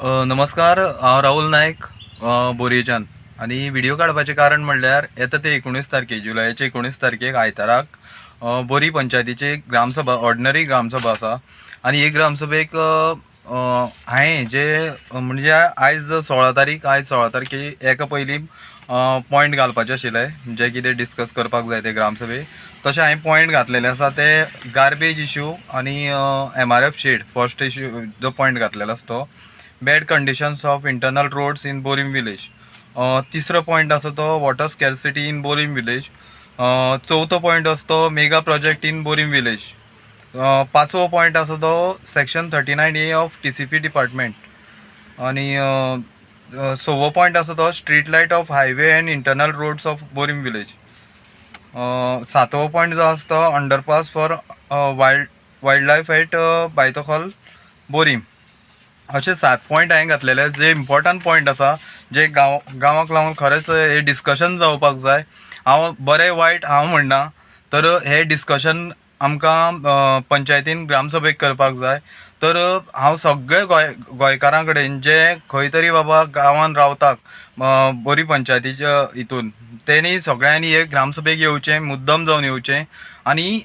नमस्कार, हांव राहुल नायक बोरयेच्यान आनी व्हिडिओ काडपाचें कारण म्हणल्यार येता ते 19 तारखेक जुलयाचे 19 तारखेक आयताराक बोरी पंचायतीची ग्रामसभा ऑर्डिनरी ग्रामसभा आसा आनी ही ग्रामसभेक हांवें जे म्हणजे आयज 16 तारीख आयज 16 तारखेक एका पयलीं पॉयंट घालपाचे आशिल्ले जे कितें डिस्कस करपाक जाय ते ग्रामसभेक तशें हांवें पॉयंट घातलेले आसा ते गार्बेज इश्यू आनी MRF शेड फर्स्ट इश्यू जो पॉयंट घातलेलो आसा तो bad conditions of internal roads in Borim village. तिसरो पॉयंट आसा तो water scarcity in Borim village. चौथो पॉयंट आसा तो mega project in Borim village. पांचवो पॉयंट आसा तो section 39A of TCP department आनी सवो पॉयंट आसा तो street light of highway and internal roads of Borim village. सातवो पॉयंट जो आसा तो underpass for wildlife at बायतोखॉल बोरीम। असे 7 पॉयंट हांवें घातलेले जे इम्पॉर्टंट पॉयंट आसा जे गांवाक लागून खरेंच हे डिस्कशन जावपाक जाय। हांव बरें वायट हांव म्हणना, तर हे डिस्कशन आमकां पंचायतीन ग्रामसभेक करपाक जाय। तर हांव सगळे गोंयकारां कडेन जे खंय तरी बाबा गांवांत रावतात बोरी पंचायतीच्या हितून तेणी सगळ्यांनी हे ग्रामसभेक येवचें, मुद्दम जावन येवचें आनी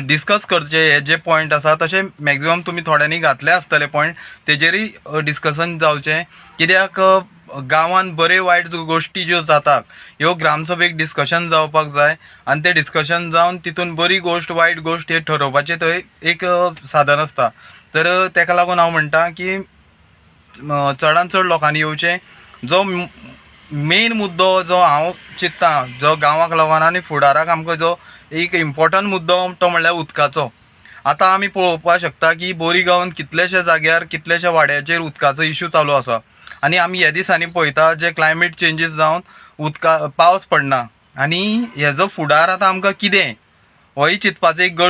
डिस्कस करचे हे जे पॉयंट आसा तशें मॅक्झिमम तुमी थोड्यांनी घातले आसतले पॉयंट तेजेरूय डिस्कशन जावचें। कित्याक गांवांत बरे वायट गोश्टी ज्यो जातात ह्यो ग्रामसभेक डिस्कशन जावपाक जाय आनी ते डिस्कशन जावन तितून बरी गोश्ट वायट गोश्ट हे ठरोवपाचें थंय एक साधन आसता। तर तेका लागून हांव म्हणटा की चडांत चड लोकांनी येवचें। जो मेन मुद्दो जो हांव चिंत्ता जो गांवाक लागून आनी फुडाराक आमकां जो एक इम्पॉर्टंट मुद्दो तो म्हणल्यार उदकाचो। आतां आमी पळोवपाक शकता की बोरी गांवांत कितलेशे जाग्यार कितलेशे वाड्याचेर उदकाचो इश्यू चालू आसा आनी आमी ह्या दिसांनी पळयता जे क्लायमेट चेंजीस जावन पावस पडना आनी हेजो फुडार आतां आमकां कितें होय चिंतपाचो एक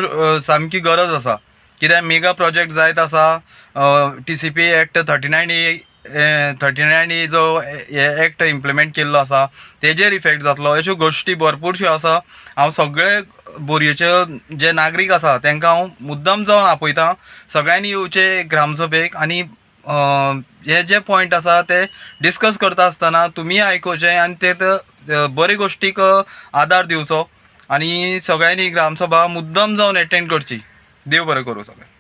सामकी गरज आसा। कित्याक मेगा प्रोजेक्ट जायत आसा, TCP एक्ट 39A जो एक्ट इम्प्लिमेंट केल्लो आसा तेजेर इफेक्ट जातलो। अश्यो गोश्टी भरपूरश्यो आसा। हांव सगळे बोरयेचे जे नागरीक आसा तांकां हांव मुद्दम जावन आपयतां सगळ्यांनी येवचे ग्रामसभेक आनी हे जे पॉयंट आसा ते डिस्कस करता आसतना तुमी आयकुचें आनी ते बरे गोश्टीक आदार दिवचो आनी सगळ्यांनी ग्रामसभा मुद्दम जावन एटेंड करची। देव बरें करूं सगळें।